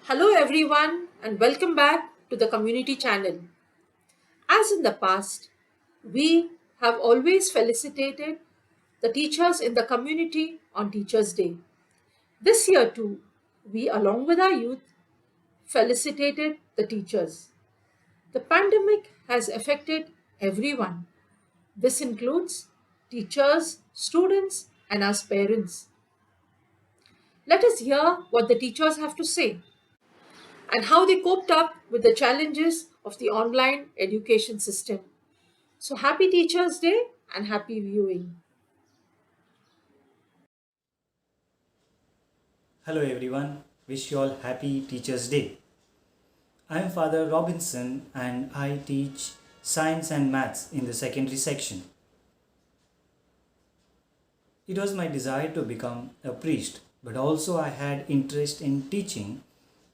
Hello, everyone, and welcome back to the community channel. As in the past, we have always felicitated the teachers in the community on Teachers' Day. This year, too, we, along with our youth, felicitated the teachers. The pandemic has affected everyone. This includes teachers, students, and us parents. Let us hear what the teachers have to say and how they coped up with the challenges of the online education system. So, happy Teachers' Day and happy viewing. Hello everyone, wish you all happy Teachers' Day. I am Father Robinson and I teach science and maths in the secondary section. It was my desire to become a priest, but also I had interest in teaching,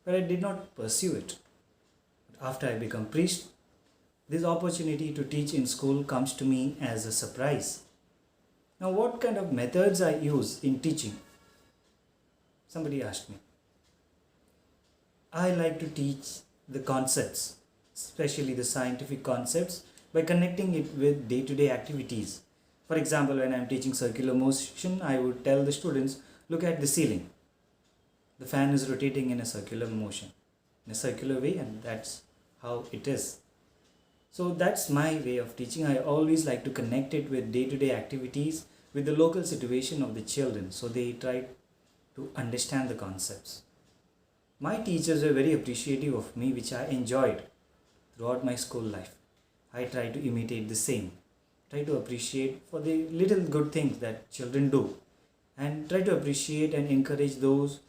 but I did not pursue it. After I become priest, this opportunity to teach in school comes to me as a surprise. Now, what kind of methods I use in teaching? Somebody asked me. I like to teach the concepts, especially the scientific concepts, by connecting it with day to day activities. For example, when I am teaching circular motion, I would tell the students look at the ceiling. The fan is rotating in a circular motion, in a circular way, and that's how it is. So that's my way of teaching. I always like to connect it with day to day activities, with the local situation of the children, so they try to understand the concepts. My teachers were very appreciative of me, which I enjoyed throughout my school life. I try to imitate the same, try to appreciate for the little good things that children do, and try to appreciate and encourage those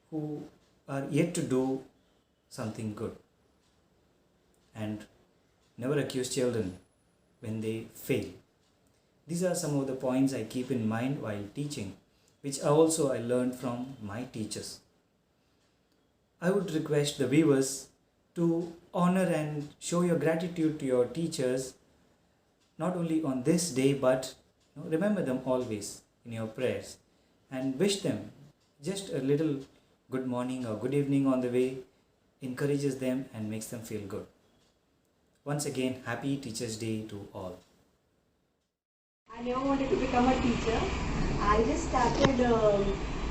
who are yet to do something good. And never accuse children when they fail. These are some of the points I keep in mind while teaching, which also I learned from my teachers. I would request the viewers to honor and show your gratitude to your teachers not only on this day but remember them always in your prayers and wish them just a little good morning or good evening on the way encourages them and makes them feel good. Once again, happy Teachers' Day to all. I never wanted to become a teacher. I just started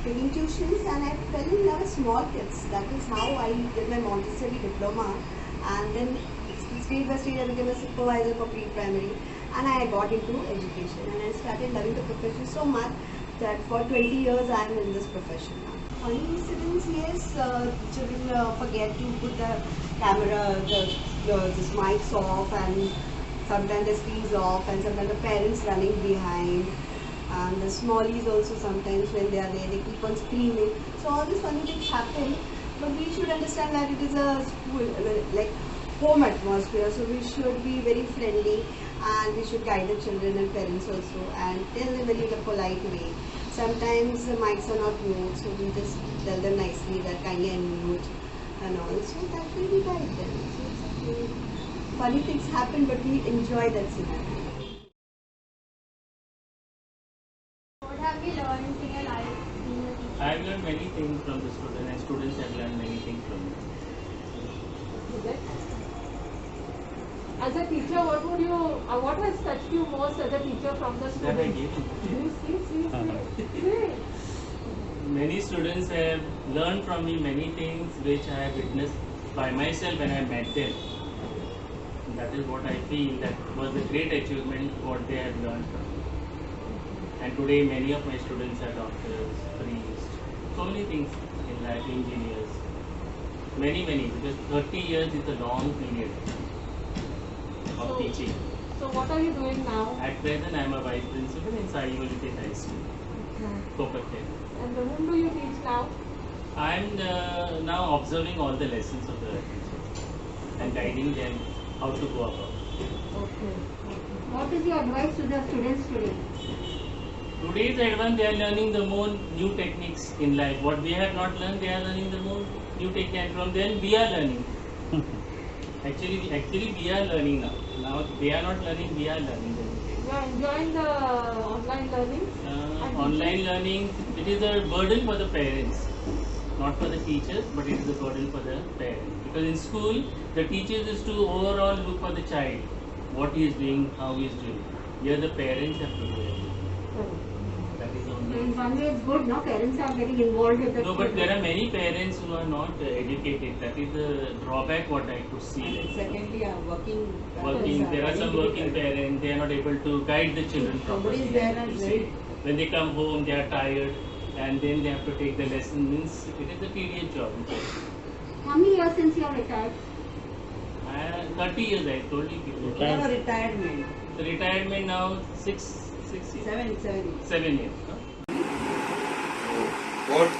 taking tuitions and I fell in love with small kids. That is how I did my Montessori diploma. And then stage by stage I became a supervisor for pre-primary and I got into education. And I started loving the profession so much that for 20 years I am in this profession now. Funny incidents, yes, children forget to put the camera, this mics off, and sometimes the screens off, and sometimes the parents running behind, and the smallies also sometimes when they are there they keep on screaming. So all these funny things happen, but we should understand that it is a school, like home atmosphere, so we should be very friendly and we should guide the children and parents also and tell them in a polite way. Sometimes the mics are not mute, so we just tell them nicely that kindly unmute and all. So that way we guide them. So it's okay. Funny things happen, but we enjoy that scenario. What have you learned in your life being a teacher? I've learned many things from the students, and students have learned many things from me. As a teacher, what has touched you most as a teacher from the That I students? gave. See. Many students have learned from me many things which I have witnessed by myself when I met them. That is what I feel that was a great achievement what they have learned from me. And today many of my students are doctors, priests, so many things in life, engineers. Many, because 30 years is a long period of teaching. So, what are you doing now? At present, I am a vice principal in Sai High School, Kolbad. And whom do you teach now? I am now observing all the lessons of the teachers and guiding them how to go about. Okay. What is your advice to the students today? Today's advance, they are learning the more new techniques in life. What we have not learned, they are learning the more new techniques. And from them, we are learning. Actually, we are learning now. Now they are not learning, we are learning. You are enjoying the online learning? Online learning, it is a burden for the parents. not for the teachers, but it is a burden for the parents. Because in school, the teachers is to overall look for the child, what he is doing, how he is doing. Here the parents have to do it. That is only. In one way it's good, no? Parents are getting involved with the No, but there are many parents who are not educated. That is the drawback what I could see. Like, Secondly, working. there are some working parents, they are not able to guide the children properly. Somebody is there and to very. say. When they come home, they are tired, and then they have to take the lesson. Means it is a tedious job. How many years since you are retired? 30 years, I told you. You have a retirement. The retirement now 6 years. 7 years. 7 years. Huh? What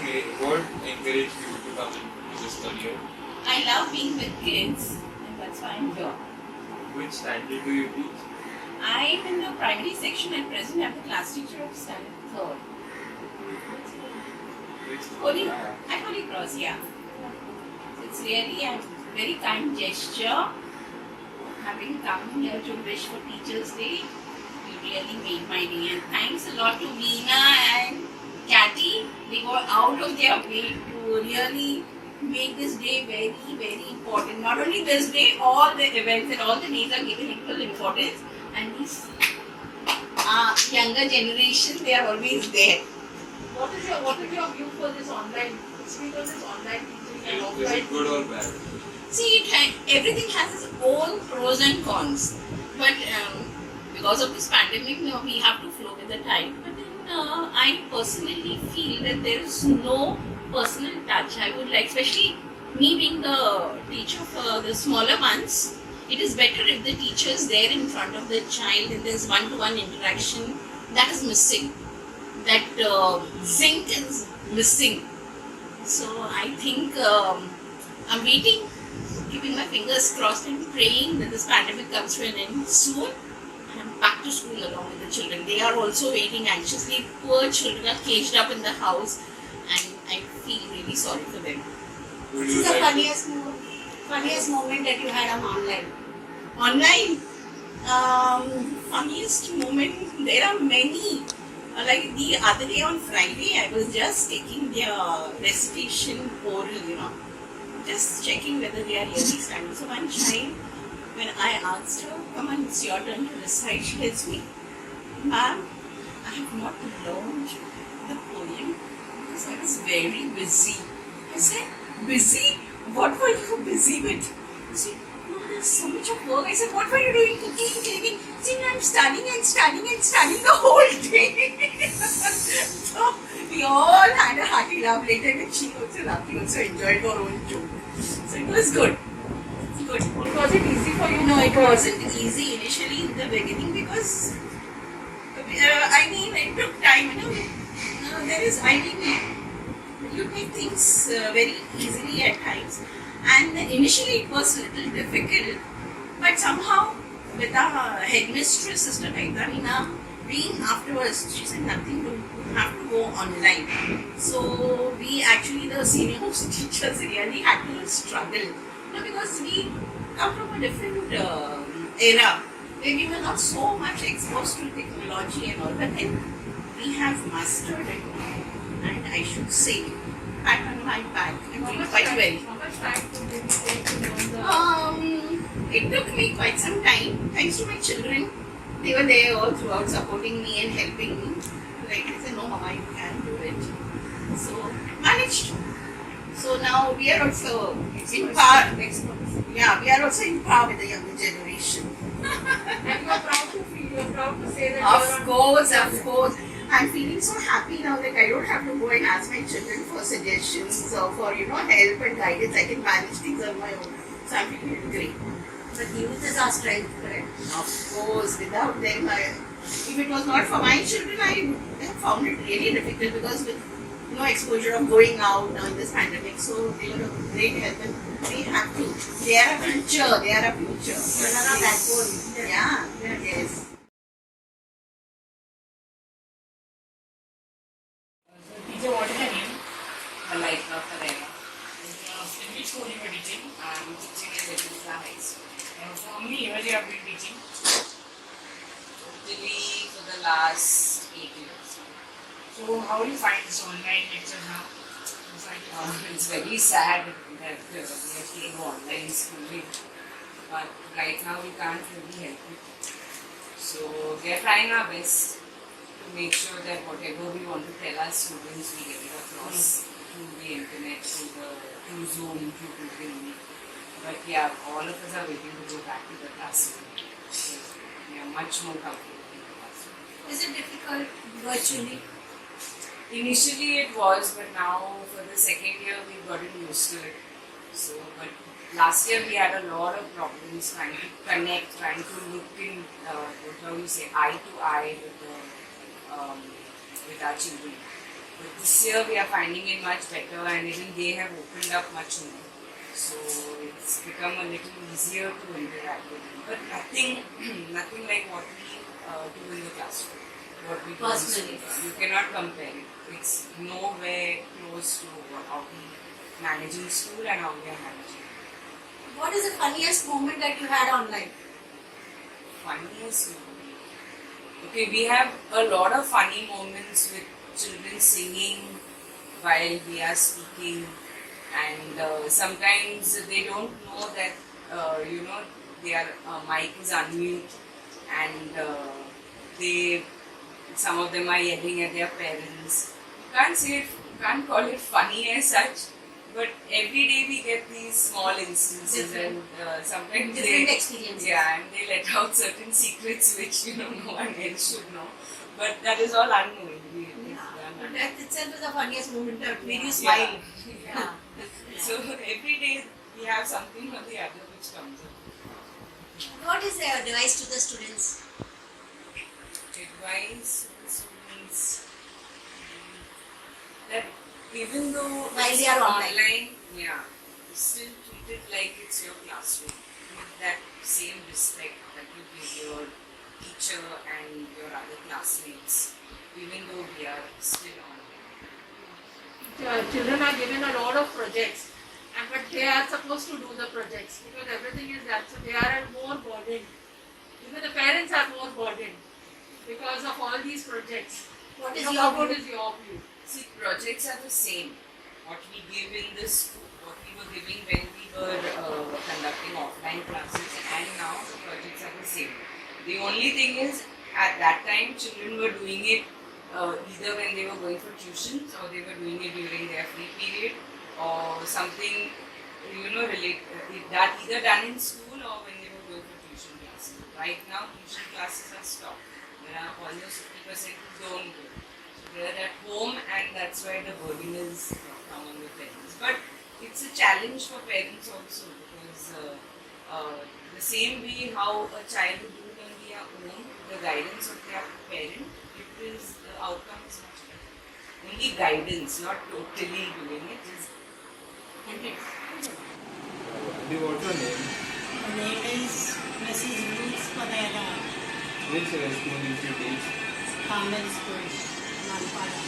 encouraged you to come into this career? I love being with kids, and that's why I'm here. Which standard do you teach? I'm in the primary section at present. I'm the class teacher of standard 3rd. Which At Holy Cross, yeah. So it's really a very kind gesture. Having come here to wish for Teachers' Day, you really made my day. And thanks a lot to Veena and Cathy. They go out of their way to really make this day very, very important. Not only this day, all the events and all the days are given equal importance. And these younger generation, they are always there. What is your view for this online? Speak of this online teaching and is offline. it good or bad? See, everything has its own pros and cons. But because of this pandemic, we have to flow with the tide. But then I personally feel that there is no personal touch. I would like, especially me being the teacher for the smaller ones, it is better if the teacher is there in front of the child and there's one-to-one interaction. That is missing. That zinc is missing. So I think I'm waiting, keeping my fingers crossed and praying that this pandemic comes to an end soon. And I'm back to school along with the children. They are also waiting anxiously. Poor children are caged up in the house, and I feel really sorry for them. Would This you is the like funniest moment that you had on online. Online, funniest moment, there are many. Like the other day on Friday, I was just taking their recitation oral, just checking whether they are really standing. So one child, when I asked her, come on, it's your turn to recite, she tells me, ma'am, I have not learned the poem because I was very busy. I said, busy? What were you busy with? She said, no, there's so much of work. I said, what were you doing? Cooking, cleaning? She said, I'm studying the whole day. So we all had a hearty laugh later, and she also laughed. She also enjoyed her own joke. So it was good. Good. Was it easy for you? No, it wasn't easy initially in the beginning because it took time. You take things very easily at times, and initially it was a little difficult, but somehow with our headmistress, Sister Kaitavina, being afterwards, she said nothing, you have to go online. So we actually, the senior host teachers really had to struggle, because we come from a different era where we were not so much exposed to technology and all, but then we have mastered it, and I should say, pat on my back, I'm feeling quite well. How much time did it take to learn the... It took me quite some time, thanks to my children. They were there all throughout, supporting me and helping me. Like I said, no mama, you can do it. So, managed. So now we are also in par. Yeah, we are also in par with the younger generation. And you are proud to feel, you are proud to say that you are Of course. I'm feeling so happy now that I don't have to go and ask my children for suggestions or for help and guidance. I can manage things on my own. So I'm feeling great. But youth is our strength, correct? Of course, without them, if it was not for my children, I have found it really difficult because with no exposure of going out now in this pandemic, so they were a great help and they have to. They are a future. They are a future. They are our backbone. Yeah. Yes. Teacher, what is your name? Malaika Ferreira. In which school you were teaching? I'm teaching in Little High School. For how many years you have been teaching? Really for the last 8 years. So how do you find this online lecture now? It's very sad that we are seeing online schooling, but right now we can't really help it. So we are trying our best to make sure that whatever we want to tell our students, we get it across through the internet, through Zoom, through Google Meet. But yeah, all of us are waiting to go back to the classroom. So we are much more comfortable in the classroom. Is it difficult virtually? Initially it was, but now for the second year we've gotten used to it. So, but last year we had a lot of problems trying to connect, trying to look in, how you say, eye to eye with our children. But this year we are finding it much better, and even they have opened up much more. So it's become a little easier to interact with them. But nothing like what we do in the classroom. What we do in Personally. school. You cannot compare it. It's nowhere close to how we manage in school and how we are managing. What is the funniest moment that you had online? Funniest moment. Okay, we have a lot of funny moments with children singing while we are speaking, and sometimes they don't know that their mic is unmute, and some of them are yelling at their parents. Can't call it funny as such, but every day we get these small instances, and sometimes Different experiences. Yeah, and they let out certain secrets which no one else should know. But that is all unknown. But that itself is the funniest moment that made you smile. Yeah. So every day we have something or the other which comes up. What is their advice to the students? Advice to the students that even though While it's they are online. yeah, still treat it like it's your classroom with that same respect that you give your teacher and your other classmates, even though we are still online. Children are given a lot of projects, but they are supposed to do the projects because everything is done. So they are more burdened. Even the parents are more burdened because of all these projects. What is What your is your view? See, projects are the same. What we give in the school, what we were giving when we were conducting offline classes, and now the projects are the same. The only thing is, at that time, children were doing it either when they were going for tuitions, or they were doing it during their free period, or something, that either done in school or when they were going for tuition classes. Right now, tuition classes are stopped. There are almost 50% who don't go. So they are at home, and that's why the burden is come on the parents. But it's a challenge for parents also, because the same way how a child would do it on their own, the guidance of their parent, the outcome is much better. Only guidance, not totally doing it, is What's your name? My name is Mrs. Ruth Pereira, Which school did you teach? Carmel School, Nalpara.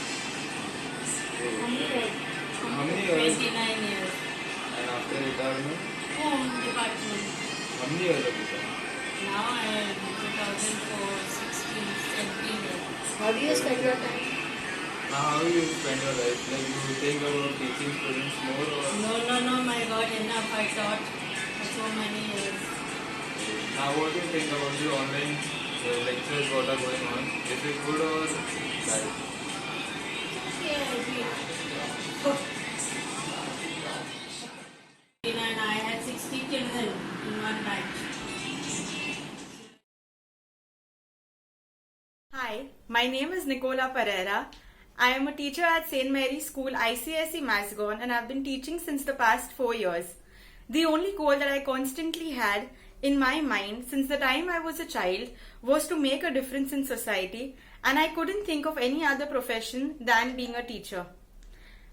How many years? 29 years. And after retirement? Home department. How many years have you done? Now I am 2004, 16, 17 years. How do you spend your time? Now, how do you spend your life? Like, you think about teaching students more, or No, my God, enough. I taught for so many years. now what do you think about the online lectures what are going on? Is it good or bad? And I had 60 children in one batch. Hi, my name is Nicola Pereira. I am a teacher at St. Mary's School ICSE Masgon, and I've been teaching since the past 4 years. The only goal that I constantly had in my mind since the time I was a child was to make a difference in society, and I couldn't think of any other profession than being a teacher.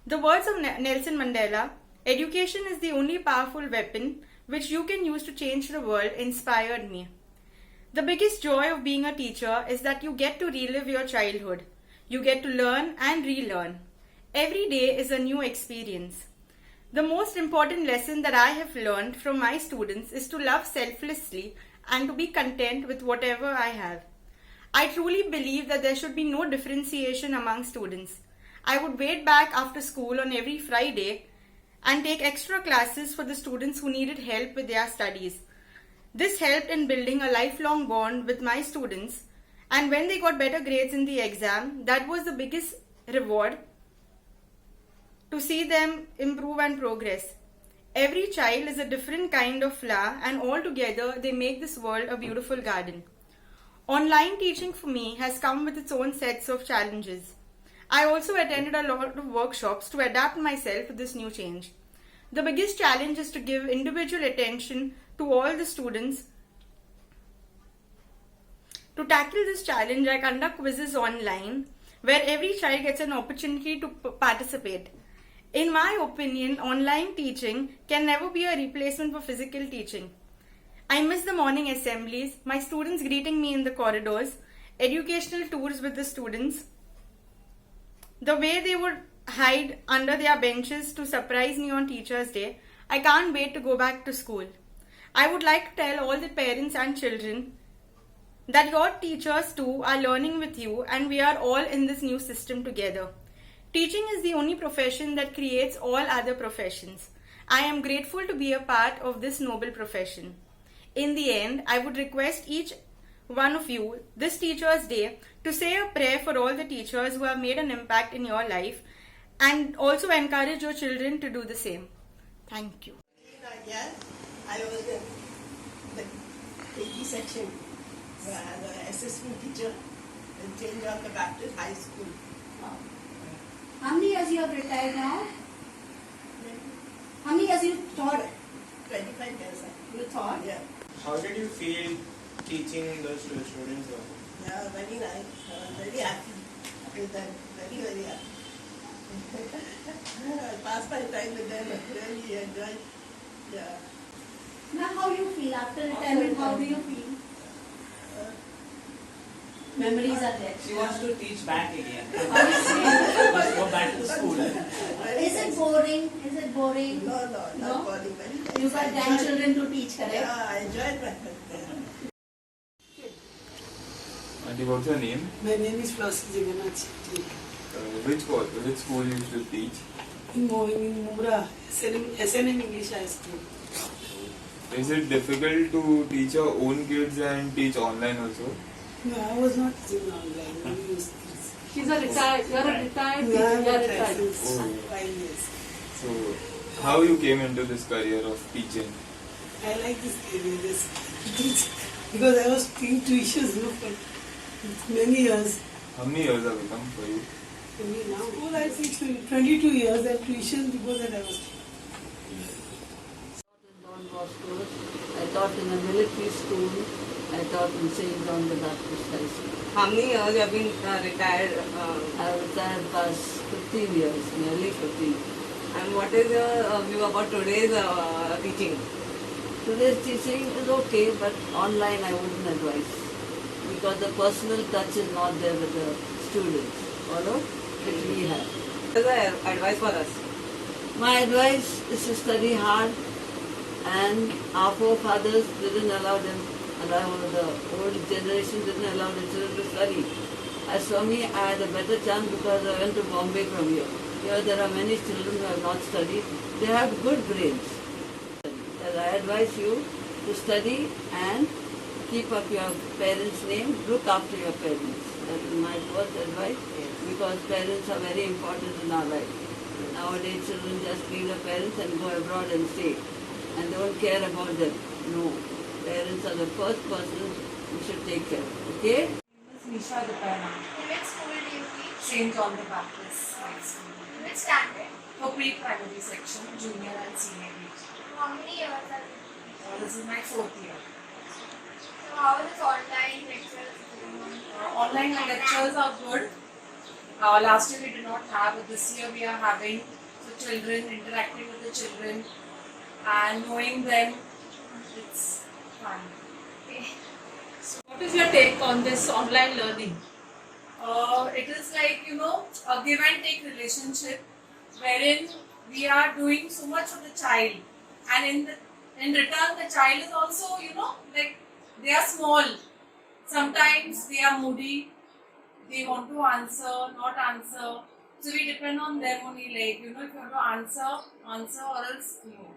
The words of Nelson Mandela, education is the only powerful weapon which you can use to change the world, inspired me. The biggest joy of being a teacher is that you get to relive your childhood. You get to learn and relearn. Every day is a new experience. The most important lesson that I have learned from my students is to love selflessly and to be content with whatever I have. I truly believe that there should be no differentiation among students. I would wait back after school on every Friday and take extra classes for the students who needed help with their studies. This helped in building a lifelong bond with my students, and when they got better grades in the exam, that was the biggest reward, to see them improve and progress. Every child is a different kind of flower, and all together they make this world a beautiful garden. Online teaching for me has come with its own sets of challenges. I also attended a lot of workshops to adapt myself to this new change. The biggest challenge is to give individual attention to all the students. To tackle this challenge, I conduct quizzes online where every child gets an opportunity to participate. In my opinion, online teaching can never be a replacement for physical teaching. I miss the morning assemblies, my students greeting me in the corridors, educational tours with the students, the way they would hide under their benches to surprise me on Teachers' Day. I can't wait to go back to school. I would like to tell all the parents and children that your teachers too are learning with you, and we are all in this new system together. Teaching is the only profession that creates all other professions. I am grateful to be a part of this noble profession. In the end, I would request each one of you this Teachers' Day to say a prayer for all the teachers who have made an impact in your life, and also encourage your children to do the same. Thank you. Yes, I was in the KG section as an assistant teacher in St. John the Baptist High School. How many years you have retired now? How many years you taught? 25 years. You taught? Yeah. How did you feel teaching the students? Yeah, very nice. I was very happy with them. Very, very happy. I passed my time with them. Really enjoyed. Yeah. Now how you feel after retirement? How do you feel? Memories are there. She wants to teach back again. How you feel? Must go back to school. Is it boring? Is it boring? No, not boring. Very nice. You got grandchildren to teach, correct? Yeah, I enjoyed my time. Auntie, what's your name? My name is Flossie Jagannath. Which school you used to teach? In Mumra, SNM English High School. Is it difficult to teach your own kids and teach online also? No, I was not teaching online. She's a retired, you're a retired teacher, Yeah, you're I'm retired. Oh. 5 years. So, how you came into this career of teaching? I like this career, this teach, because I was doing tuitions for many years. How many years have become for you? Now, school I teach 22 years and tuition before that I was teaching. Don Bosco. I taught in a military school. I taught in St. John the Baptist High School. How many years you have been retired? I retired past 15 years, nearly 15. And what is your view about today's teaching? Today's teaching is okay, but online I wouldn't advise, because the personal touch is not there with the students, follow, which we have. What is the advice for us? My advice is to study hard, and our forefathers didn't allow the old generation didn't allow the children to study. As for me, I had a better chance because I went to Bombay from here. Here there are many children who have not studied. They have good brains. And I advise you to study and keep up your parents' name, look after your parents. That is my first advice, because parents are very important in our life. Nowadays children just leave their parents and go abroad and stay, and don't care about them. No. Parents are the first person you should take care of. Okay? Nisha Dupana. In which school do you teach? St. John the Baptist High School. Which standard? For pre-primary section, junior and senior grade. How many years have you teach? This is my 4th year. So how is online lectures going on? Online lectures are good. Last year we did not have, but this year we are having. So children, interacting with the children and knowing them, it's fun. So what is your take on this online learning? It is like, a give and take relationship wherein we are doing so much for the child, and in return the child is also, like they are small. Sometimes they are moody, they want to answer, not answer. So we depend on them only, like, you know, if you want to answer or else, you know,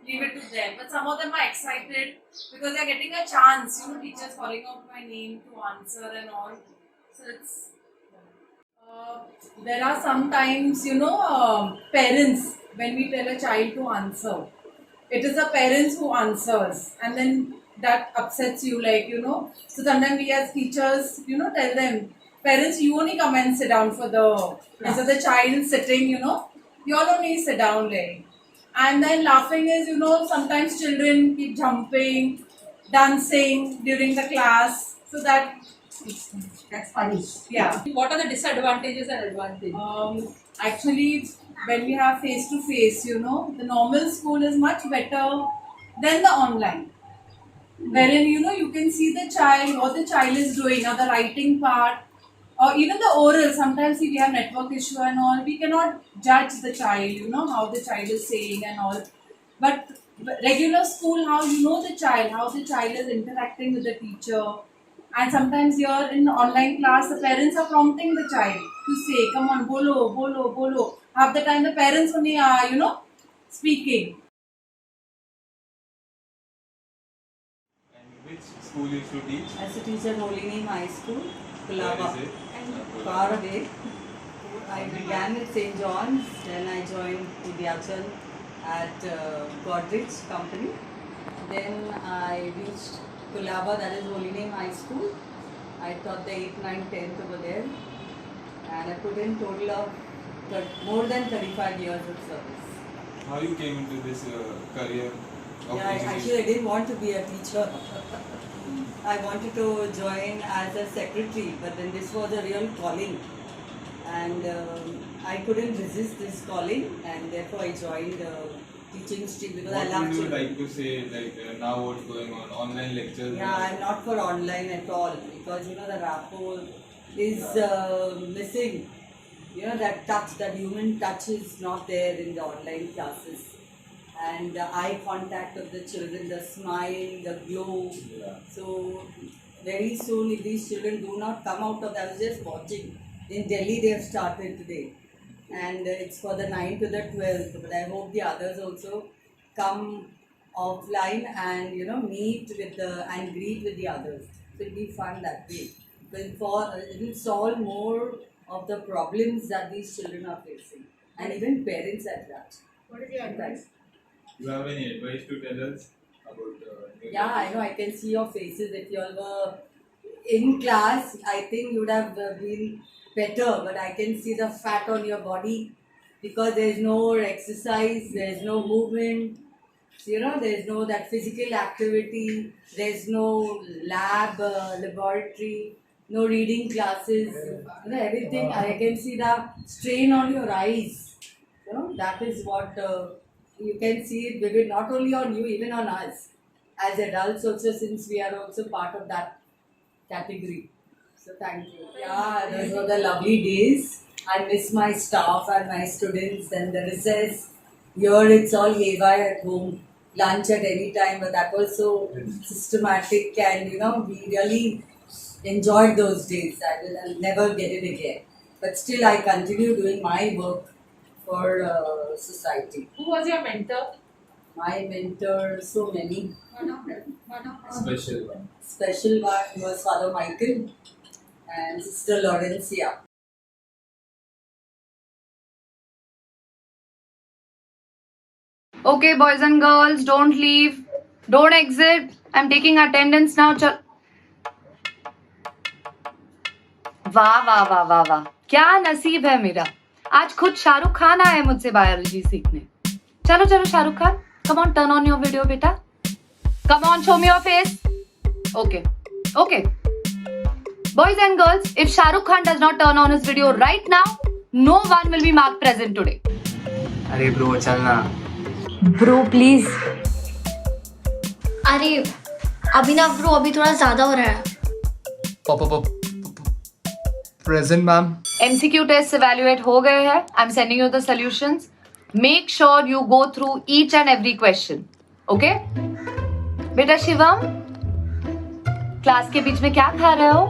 leave it to them. But some of them are excited because they're getting a chance, you know, teachers calling out my name to answer and all. So it's, there are sometimes, you know, parents, when we tell a child to answer, it is the parents who answers, and then that upsets you, like, you know. So sometimes we as teachers, you know, tell them, parents, you only come and sit down for the, instead of the child sitting, you know, you all only sit down, like. And then laughing is, you know, sometimes children keep jumping, dancing during the class, so that's funny. Yeah. What are the disadvantages and advantages? Actually, when we have face to face, you know, the normal school is much better than the online. Wherein, you know, you can see the child, what the child is doing, or the writing part, or even the oral. Sometimes if we have network issue and all, we cannot judge the child, you know, how the child is saying and all. But regular school, how you know the child, how the child is interacting with the teacher. And sometimes here in online class, the parents are prompting the child to say, come on, bolo, bolo, bolo. Half the time the parents only are, you know, speaking. And which school you should teach? As a teacher, Holy Name High School, Where Kolbad. is it? Far away. I began at St. John's, then I joined Vidyachal at Godrej Company. Then I reached Kolbad, that is Holy Name High School. I taught the 8th, 9th, 10th over there. And I put in total of more than 35 years of service. How you came into this career of Yeah, education? actually I didn't want to be a teacher. I wanted to join as a secretary, but then this was a real calling. And I couldn't resist this calling, and therefore I joined teaching stream because I love What would you children. like to say, like now what's going on, online lectures? Yeah, I'm not for online at all because you know the rapport is missing. You know that touch, that human touch is not there in the online classes. And the eye contact of the children, the smile, the glow. So very soon if these children do not come out of that, I was just watching. In Delhi they have started today. And it's for the 9th to the 12th. But I hope the others also come offline and you know meet with the and greet with the others. So it'll be fun that way. But it will solve more of the problems that these children are facing. And even parents at that. What is your advice? Do you have any advice to tell us about Yeah, I know. I can see your faces. If you all were in class, I think you would have been better. But I can see the fat on your body because there is no exercise, there is no movement. So, you know, there is no that physical activity. There is no laboratory, no reading classes. You know, everything. I can see the strain on your eyes. You know, that is what you can see it vivid not only on you, even on us as adults also, since we are also part of that category. So thank you. Yeah, those were the lovely days. I miss my staff and my students and the recess. Here it's all haywire at home. Lunch at any time, but that was so systematic and you know, we really enjoyed those days. I'll never get it again. But still I continue doing my work for society. Who was your mentor? My mentor, so many. special one? Special one was Father Michael and Sister Laurencia. Okay, boys and girls, don't leave. Don't exit. I'm taking attendance now. वाह वाह वाह वाह वाह, क्या नसीब है मेरा. आज खुद शाहरुख खान आया है मुझसे बायोलॉजी सीखने. चलो चलो Shahrukh Khan, come on, turn on your video बेटा. Come on, show me your face. Okay, okay. Boys and girls, if Shahrukh Khan does not turn on his video right now, no one will be marked present today. अरे bro चलना. Bro, please. अरे अभिनव bro अभी थोड़ा ज्यादा हो रहा है. Present ma'am. MCQ tests evaluate हो गए हैं. I'm sending you the solutions. Make sure you go through each and every question. Okay? बेटा शिवम, क्लास के बीच में क्या खा रहे हो?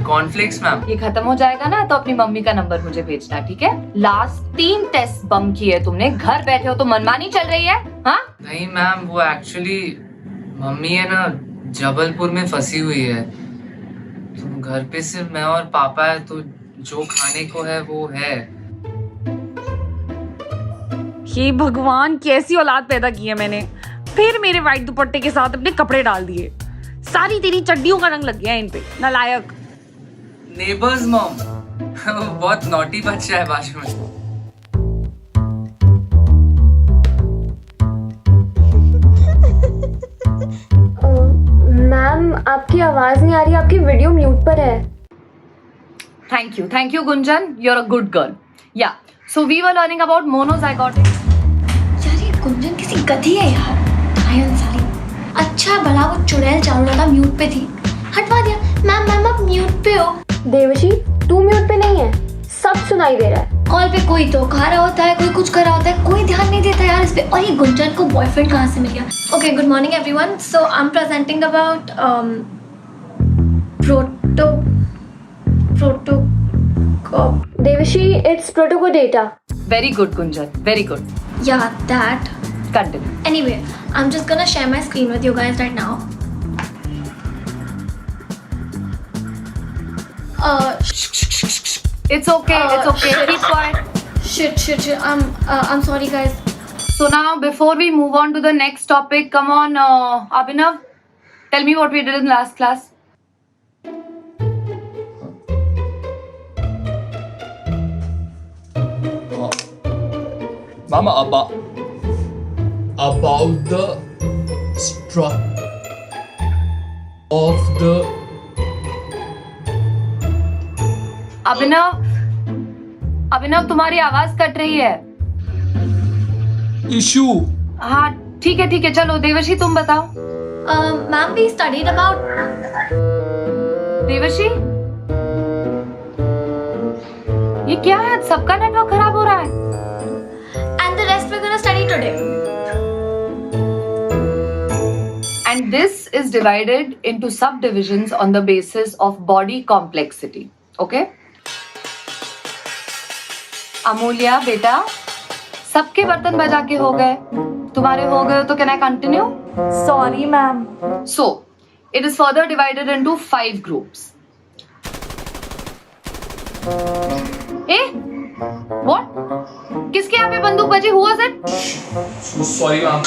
Cornflakes ma'am. ये खत्म हो जाएगा ना तो अपनी मम्मी का नंबर मुझे भेजना, ठीक है? लास्ट 3 टेस्ट बम किए तुमने, घर बैठे हो तो मनमानी चल रही है? हाँ नहीं मैम, वो एक्चुअली मम्मी है ना जबलपुर में फंसी हुई है, तो घर पे सिर्फ मैं और पापा है, तो जो खाने को है वो है। हे भगवान, कैसी औलाद पैदा की है मैंने। फिर मेरे वाइट दुपट्टे के साथ अपने कपड़े डाल दिए, सारी तेरी चड्डियों का रंग लग गया इन पे, नालायक। नेबर्स मॉम बहुत नॉटी बच्चा है बाजू में। मैम आपकी आवाज नहीं आ रही, आपकी वीडियो म्यूट पर है। Thank you Gunjan, you're a good girl. Yeah, so we were learning about monozygotic. यार ये गुंजन किसी गधी है यार, आयन साली। अच्छा भला वो चुड़ैल चारों ज्यादा म्यूट पे थी, हटवा दिया। मैम मैम आप म्यूट पे हो। देवशी तू म्यूट पे नहीं है, सब सुनाई दे रहा है। कॉल पे कोई तो खा रहा होता है, कोई कुछ कर रहा होता है, कोई ध्यान नहीं देता यार इस पे। और ये गुंजन को बॉयफ्रेंड कहाँ से मिल गया? Okay, good morning everyone. So I am presenting about proto देवशी it's protochordata. Very good Gunjan, very good. Yeah, that. Continue. Anyway, I'm just gonna share my screen with you guys right now. It's okay, it's okay. Keep quiet. Shit. I'm sorry guys. So now before we move on to the next topic, come on Abhinav, tell me what we did in last class. Mama, about the structure of the अभिनव तुम्हारी आवाज cut रही है। issue. हाँ ठीक है, चलो देवर्षि तुम बताओ। Ma'am, we studied about. देवर्षि ये क्या है, सबका नेटवर्क खराब हो रहा है। And the rest we're gonna study today. And this is divided into subdivisions on the basis of body complexity. Okay? Amulya बेटा, सबके बर्तन बजा के हो गए, तुम्हारे हो गए तो can I continue? Sorry ma'am. So, it is further divided into 5 groups. What? किसके यहाँ पे बंदूक बजी? Who was it? Sorry ma'am.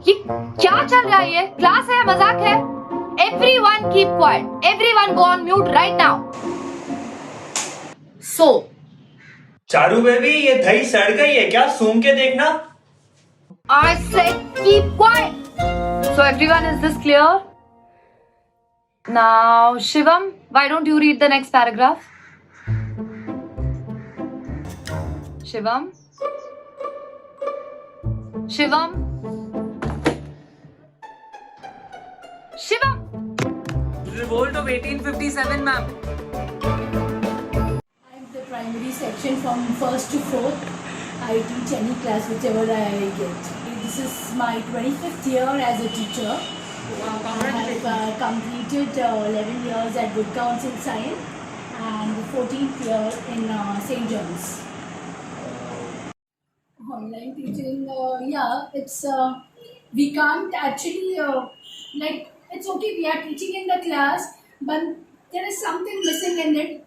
ये क्या चल रहा है? ये क्लास है, मजाक है? Everyone keep quiet. Everyone go on mute right now. So, Charu baby, ये दही सड़ गई है क्या? सूंघ के देखना। I said keep quiet. So everyone, is this clear? Now, Shivam, why don't you read the next paragraph? Shivam? Revolt of 1857, ma'am. I'm the primary section from 1st to 4th. I teach any class whichever I get. This is my 25th year as a teacher. I have completed 11 years at Good Counsel Science and the 14th year in St. John's. Online teaching, it's we can't actually it's okay, we are teaching in the class, but there is something missing in it.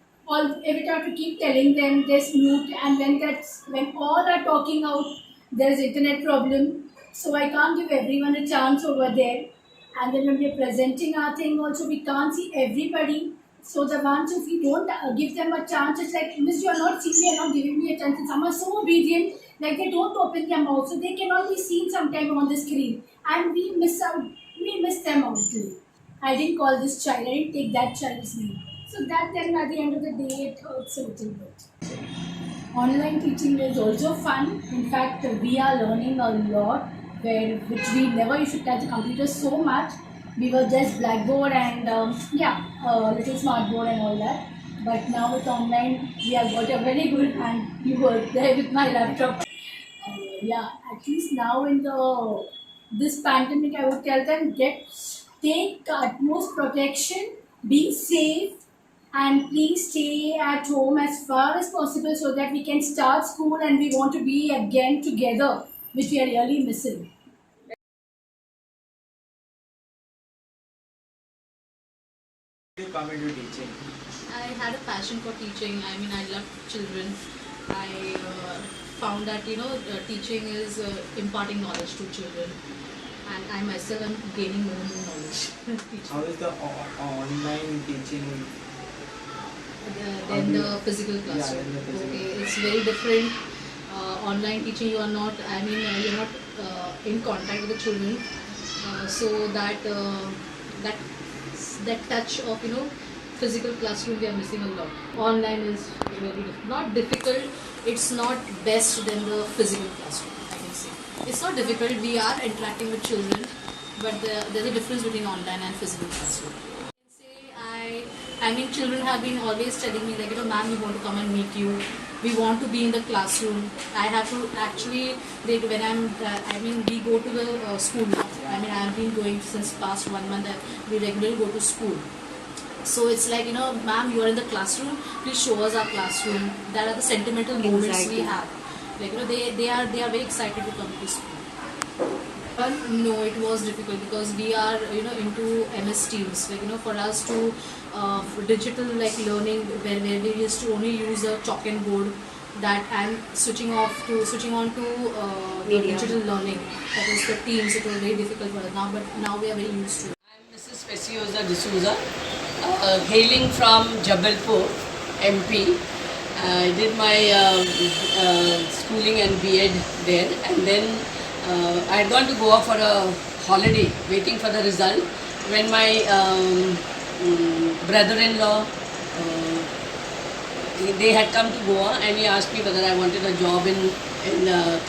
Every time to keep telling them this mute, and when all are talking out, there is internet problem. So I can't give everyone a chance over there. And then when we are presenting our thing, also we can't see everybody. So the ones if we don't give them a chance, it's like, Miss, you are not seeing me, you are not giving me a chance. And some are so obedient, like they don't open their mouth, so they cannot be seen sometime on the screen, and we miss them out. I didn't call this child, I didn't take that child's name. So that then at the end of the day, it hurts a little bit. Online teaching is also fun. In fact, we are learning a lot, which we never used to touch the computer so much. We were just blackboard and little smartboard and all that. But now with online, we have got a very good hand. You were there with my laptop. At least now in this pandemic, I would tell them take utmost protection Be safe and please stay at home as far as possible so that we can start school and we want to be again together, which we are really missing. You come into teaching? I had a passion for teaching. I mean, I love children. I found that teaching is imparting knowledge to children, and I myself am gaining more and more knowledge. How is the online teaching? Than the physical classroom. Yeah, the physical. Okay, it's very different. Online teaching, you are not. I mean, you're not in contact with the children, so that that touch of physical classroom we are missing a lot. Online is very not difficult. It's not best than the physical classroom, I can say. It's not difficult. We are interacting with children, but there's a difference between online and physical classroom. I mean, children have been always telling me like, ma'am, we want to come and meet you. We want to be in the classroom. I have to actually, when we go to the school now. I mean, I have been going since past 1 month. We regularly go to school. So it's like, ma'am, you are in the classroom. Please show us our classroom. That are the sentimental moments we have. Like, they are very excited to come to school. No, it was difficult because we are into MS Teams. Like for us to for digital learning where we used to only use a chalk and board that and switching on to the digital learning. That is the Teams. It was very difficult for us now, but now we are very used to it. I'm Mrs. Speciosa D'Souza, hailing from Jabalpur, MP. I did my schooling and B.Ed there, and then I had gone to Goa for a holiday, waiting for the result, when my brother-in-law, they had come to Goa and he asked me whether I wanted a job in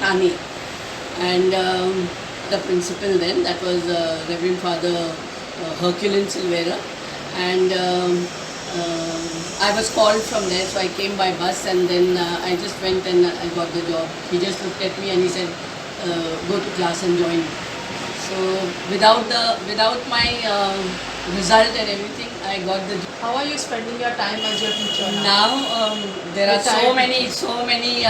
Thane. And the principal then, that was Reverend Father Herculean Silvera, and I was called from there, so I came by bus and then I just went and I got the job. He just looked at me and he said, go to class and join. So without my result and everything, I got the job. How are you spending your time as your teacher now? There are so many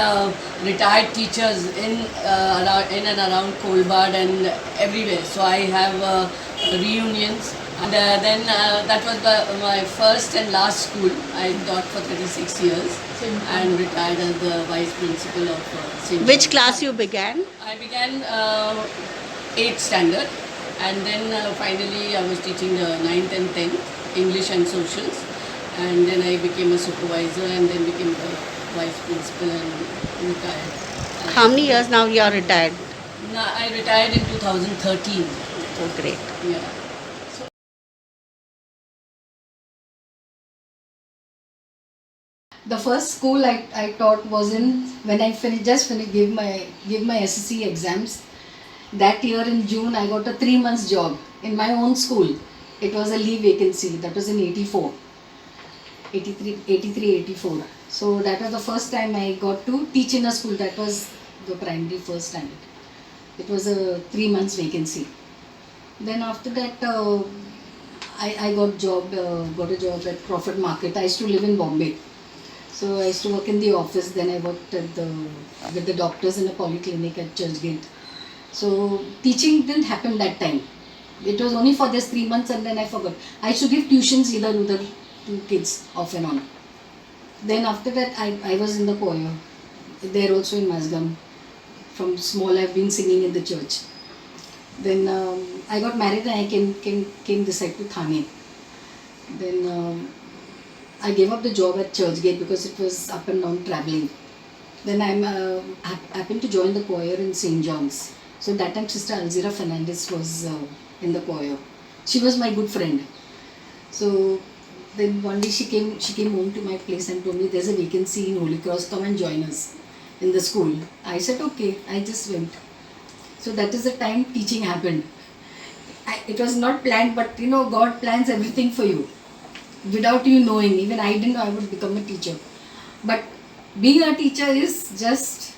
retired teachers in and around Kolbad and everywhere. So I have reunions. And then that was my first and last school. I taught for 36 years and retired as the vice principal of St. Which class you began? I began 8th standard, and then finally I was teaching the 9th and 10th, English and socials, and then I became a supervisor and then became the vice principal and retired. How many years now you are retired? No, I retired in 2013. Oh, great. Yeah. The first school I taught was in when I gave my SSC exams. That year in June I got a 3 months job in my own school. It was a leave vacancy. That was in 83, 84. So that was the first time I got to teach in a school. That was the primary first standard. It was a 3 months vacancy. Then after that I got a job at Crawford Market. I used to live in Bombay. So I used to work in the office, then I worked with the doctors in a polyclinic at Churchgate. So teaching didn't happen that time. It was only for this 3 months and then I forgot. I used to give tuitions either to kids off and on. Then after that I was in the choir, there also in Mazgam. From small I've been singing in the church. Then I got married and I came this side to Thane. Then I gave up the job at Churchgate because it was up and down travelling. Then I happened to join the choir in St. John's. So that time Sister Alzira Fernandez was in the choir. She was my good friend. So then one day she came home to my place and told me there's a vacancy in Holy Cross, come and join us in the school. I said okay, I just went. So that is the time teaching happened. It was not planned, but God plans everything for you. Without you knowing, even I didn't know I would become a teacher. But being a teacher is just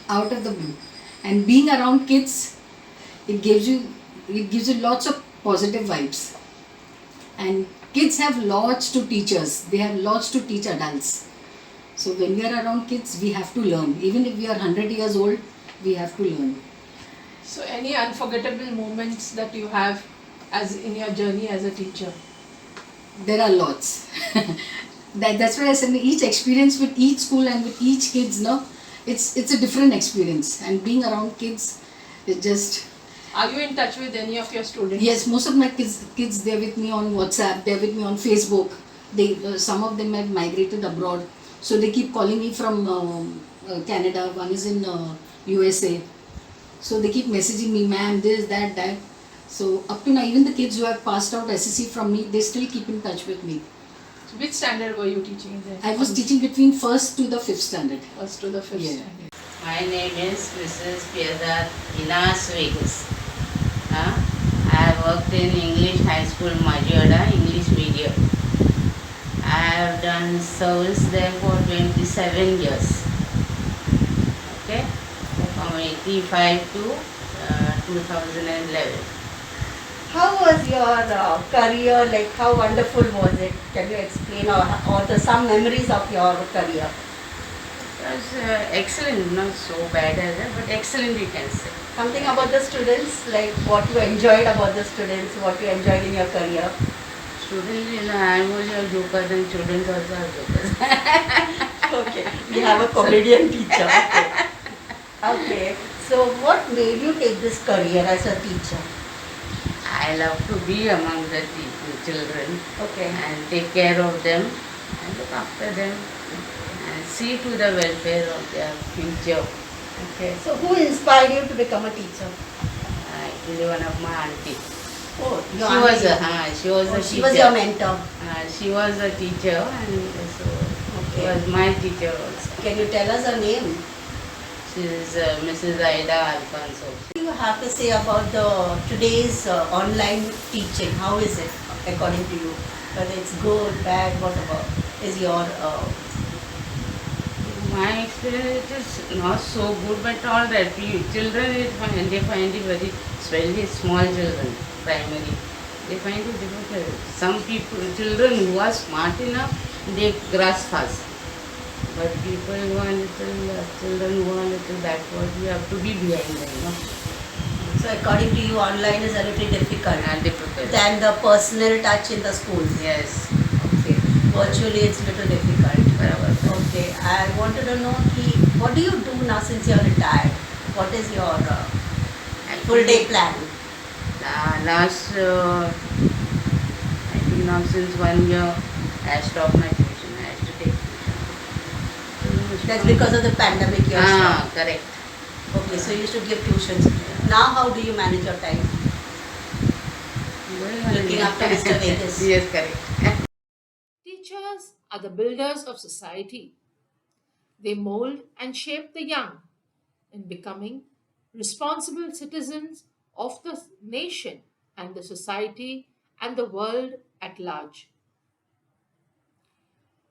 out of the blue. And being around kids, it gives you lots of positive vibes. And Kids have lots to teach us. They have lots to teach adults. So when we are around kids, we have to learn. Even if we are 100 years old, we have to learn. So, any unforgettable moments that you have as in your journey as a teacher? There are lots. That's why I said each experience with each school and with each kids, no, it's a different experience. And being around kids, it just. Are you in touch with any of your students? Yes, most of my kids they're with me on WhatsApp, they're with me on Facebook. They some of them have migrated abroad, so they keep calling me from Canada. One is in USA, so they keep messaging me, ma'am, this, that. So up to now, even the kids who have passed out SSC from me, they still keep in touch with me. So which standard were you teaching there? I was teaching between 1st to the 5th standard. 1st to the 5th standard. My name is Mrs. Piedad in Las Vegas. I worked in English High School, Majorda, English medium. I have done service there for 27 years. Okay, from 85 to 2011. How was your career? Like, how wonderful was it? Can you explain or some memories of your career? It was excellent, not so bad as that, but excellent you can say. Something about the students, like what you enjoyed about the students, what you enjoyed in your career? Students, I was a joker, then students also are jokers. Okay, we have a comedian teacher. Okay. Okay, so what made you take this career as a teacher? I love to be among the children, okay, and take care of them and look after them and see to the welfare of their future. Okay, so who inspired you to become a teacher? Actually, one of my auntie. Oh, your she auntie. was a teacher. She was your mentor. She was a teacher, and so she was my teacher also. Can you tell us her name? She is Mrs. Aida Alfonso. What do you have to say about today's online teaching? How is it according to you? Whether it's good, bad, what about is your my experience is not so good, but all right. Children, they find it especially small children, primary, they find it difficult. Some children who are smart enough, they grasp fast. But people who are children who are little backward, we have to be behind them. So according to you, online is a little difficult. Difficult. Than the personal touch in the schools. Yes. Okay. Virtually, it's a little difficult. Okay. I wanted to know, what do you do now since you're retired? What is your full day plan? Last, I think now since 1 year, I stopped my tuition. I have to take tuition. That's because of the pandemic you have stopped. Correct. Okay, so you used to give tuitions. Now how do you manage your time? Looking after Mr. Vegas. Yes, correct. Teachers are the builders of society. They mold and shape the young in becoming responsible citizens of the nation and the society and the world at large.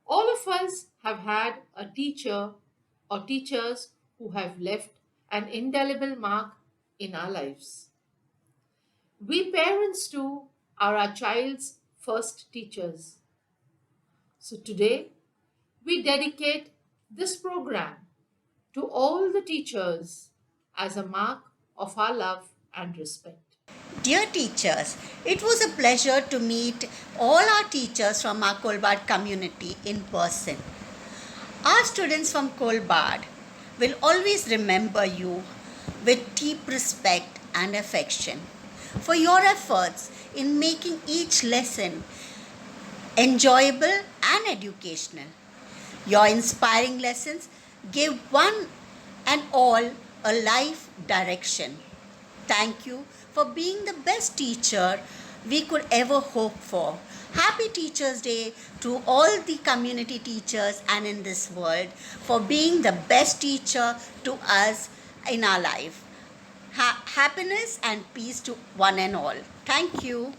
All of us have had a teacher or teachers who have left an indelible mark in our lives. We parents too are our child's first teachers. So today, we dedicate this program to all the teachers as a mark of our love and respect. Dear teachers, it was a pleasure to meet all our teachers from our Kolbad community in person. Our students from Kolbad will always remember you with deep respect and affection for your efforts in making each lesson enjoyable and educational. Your inspiring lessons give one and all a life direction. Thank you for being the best teacher we could ever hope for. Happy Teachers' Day to all the community teachers and in this world for being the best teacher to us in our life. Happiness and peace to one and all. Thank you.